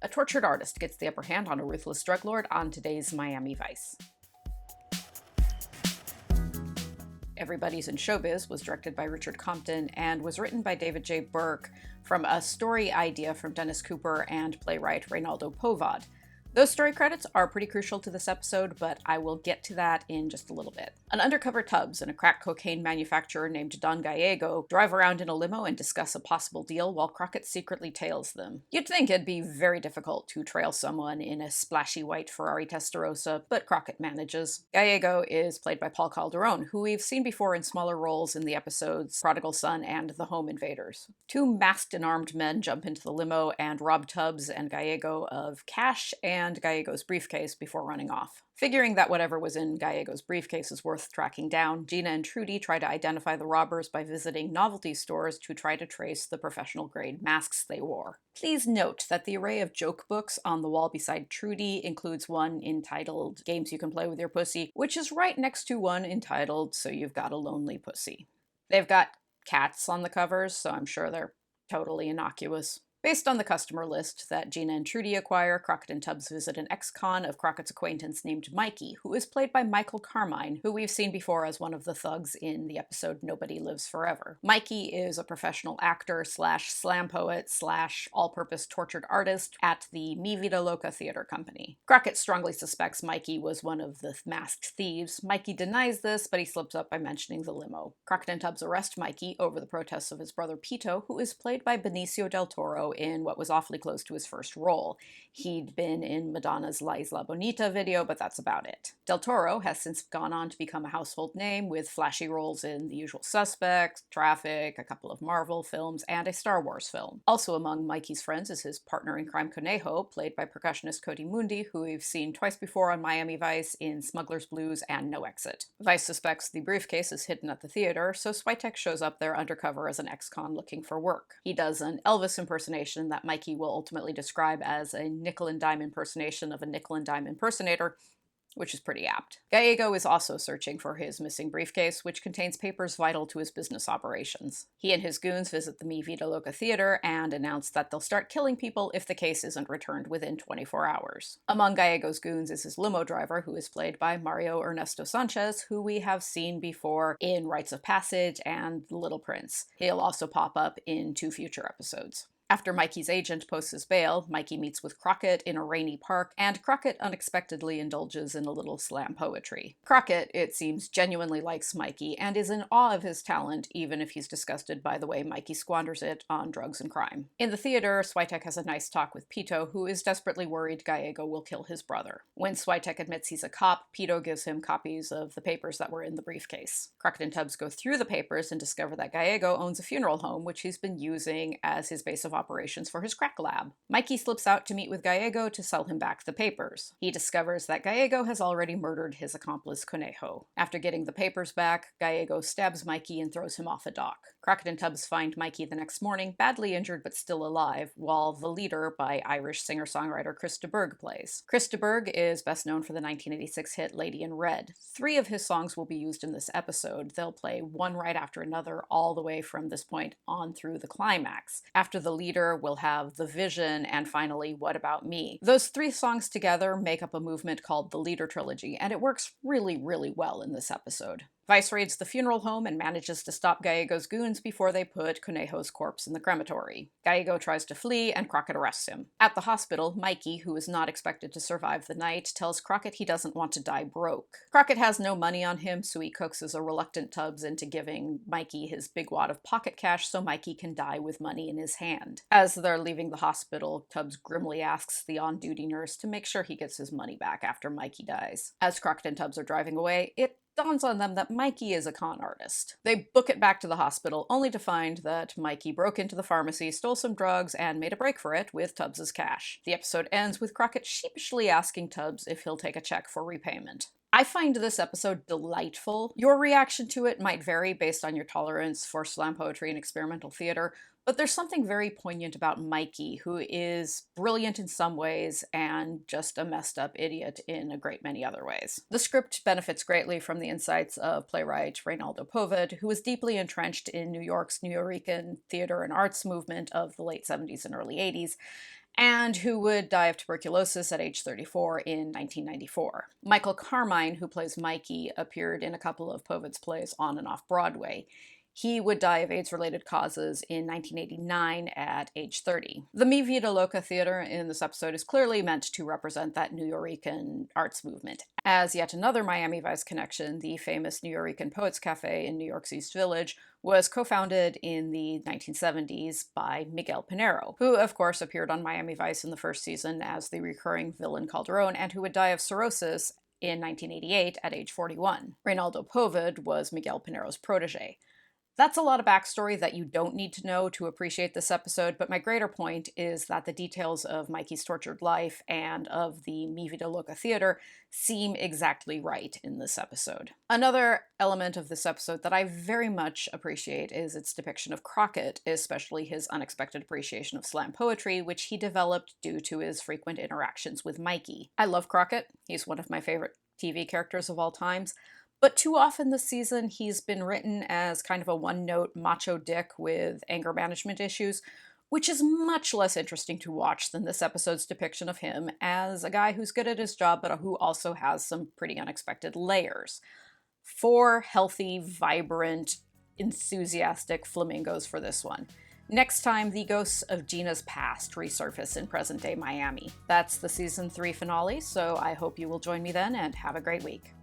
A tortured artist gets the upper hand on a ruthless drug lord on today's Miami Vice. Everybody's in Showbiz was directed by Richard Compton and was written by David J. Burke from a story idea from Dennis Cooper and playwright Reynaldo Povad. Those story credits are pretty crucial to this episode, but I will get to that in just a little bit. An undercover Tubbs and a crack cocaine manufacturer named Don Gallego drive around in a limo and discuss a possible deal while Crockett secretly tails them. You'd think it'd be very difficult to trail someone in a splashy white Ferrari Testarossa, but Crockett manages. Gallego is played by Paul Calderone, who we've seen before in smaller roles in the episodes Prodigal Son and The Home Invaders. Two masked and armed men jump into the limo and rob Tubbs and Gallego of cash and Gallego's briefcase before running off. Figuring that whatever was in Gallego's briefcase is worth tracking down, Gina and Trudy try to identify the robbers by visiting novelty stores to try to trace the professional-grade masks they wore. Please note that the array of joke books on the wall beside Trudy includes one entitled Games You Can Play With Your Pussy, which is right next to one entitled So You've Got a Lonely Pussy. They've got cats on the covers, so I'm sure they're totally innocuous. Based on the customer list that Gina and Trudy acquire, Crockett and Tubbs visit an ex-con of Crockett's acquaintance named Mikey, who is played by Michael Carmine, who we've seen before as one of the thugs in the episode Nobody Lives Forever. Mikey is a professional actor slash slam poet slash all-purpose tortured artist at the Mi Vida Loca theater company. Crockett strongly suspects Mikey was one of the masked thieves. Mikey denies this, but he slips up by mentioning the limo. Crockett and Tubbs arrest Mikey over the protests of his brother Pito, who is played by Benicio Del Toro in what was awfully close to his first role. He'd been in Madonna's La Isla Bonita video, but that's about it. Del Toro has since gone on to become a household name with flashy roles in The Usual Suspects, Traffic, a couple of Marvel films, and a Star Wars film. Also among Mikey's friends is his partner in crime Conejo, played by percussionist Coati Mundi, who we've seen twice before on Miami Vice in Smuggler's Blues and No Exit. Vice suspects the briefcase is hidden at the theater, so Switek shows up there undercover as an ex-con looking for work. He does an Elvis impersonation that Mikey will ultimately describe as a nickel and dime impersonation of a nickel and dime impersonator, which is pretty apt. Gallego is also searching for his missing briefcase, which contains papers vital to his business operations. He and his goons visit the Mi Vida Loca theater and announce that they'll start killing people if the case isn't returned within 24 hours. Among Gallego's goons is his limo driver, who is played by Mario Ernesto Sanchez, who we have seen before in Rites of Passage and The Little Prince. He'll also pop up in 2 future episodes. After Mikey's agent posts his bail, Mikey meets with Crockett in a rainy park, and Crockett unexpectedly indulges in a little slam poetry. Crockett, it seems, genuinely likes Mikey and is in awe of his talent, even if he's disgusted by the way Mikey squanders it on drugs and crime. In the theater, Switek has a nice talk with Pito, who is desperately worried Gallego will kill his brother. When Switek admits he's a cop, Pito gives him copies of the papers that were in the briefcase. Crockett and Tubbs go through the papers and discover that Gallego owns a funeral home, which he's been using as his base of operations for his crack lab. Mikey slips out to meet with Gallego to sell him back the papers. He discovers that Gallego has already murdered his accomplice Conejo. After getting the papers back, Gallego stabs Mikey and throws him off a dock. Crockett and Tubbs find Mikey the next morning, badly injured but still alive, while The Leader by Irish singer-songwriter Chris de Burgh plays. Chris de Burgh is best known for the 1986 hit Lady in Red. 3 of his songs will be used in this episode. They'll play one right after another all the way from this point on through the climax. After The Leader, we'll have The Vision, and finally, What About Me? Those 3 songs together make up a movement called the Leader Trilogy, and it works really, really well in this episode. Vice raids the funeral home and manages to stop Gallego's goons before they put Conejo's corpse in the crematory. Gallego tries to flee, and Crockett arrests him. At the hospital, Mikey, who is not expected to survive the night, tells Crockett he doesn't want to die broke. Crockett has no money on him, so he coaxes a reluctant Tubbs into giving Mikey his big wad of pocket cash so Mikey can die with money in his hand. As they're leaving the hospital, Tubbs grimly asks the on-duty nurse to make sure he gets his money back after Mikey dies. As Crockett and Tubbs are driving away, it dawns on them that Mikey is a con artist. They book it back to the hospital, only to find that Mikey broke into the pharmacy, stole some drugs, and made a break for it with Tubbs's cash. The episode ends with Crockett sheepishly asking Tubbs if he'll take a check for repayment. I find this episode delightful. Your reaction to it might vary based on your tolerance for slam poetry and experimental theater, but there's something very poignant about Mikey, who is brilliant in some ways and just a messed up idiot in a great many other ways. The script benefits greatly from the insights of playwright Reynaldo Povad, who was deeply entrenched in New York's Nuyorican theater and arts movement of the late 70s and early 80s, and who would die of tuberculosis at age 34 in 1994. Michael Carmine, who plays Mikey, appeared in a couple of Povid's plays on and off Broadway. He would die of AIDS-related causes in 1989 at age 30. The Mi Vida Loca Theater in this episode is clearly meant to represent that Nuyorican arts movement. As yet another Miami Vice connection, the famous Nuyorican Poets Cafe in New York's East Village was co-founded in the 1970s by Miguel Pinheiro, who of course appeared on Miami Vice in the first season as the recurring villain Calderon, and who would die of cirrhosis in 1988 at age 41. Reynaldo Povid was Miguel Pinheiro's protege. That's a lot of backstory that you don't need to know to appreciate this episode, but my greater point is that the details of Mikey's tortured life and of the Mi Vida Loca Theater seem exactly right in this episode. Another element of this episode that I very much appreciate is its depiction of Crockett, especially his unexpected appreciation of slam poetry, which he developed due to his frequent interactions with Mikey. I love Crockett. He's one of my favorite TV characters of all times. But too often this season, he's been written as kind of a one-note macho dick with anger management issues, which is much less interesting to watch than this episode's depiction of him as a guy who's good at his job, but who also has some pretty unexpected layers. 4 healthy, vibrant, enthusiastic flamingos for this one. Next time, the ghosts of Gina's past resurface in present-day Miami. That's the season 3 finale, so I hope you will join me then, and have a great week.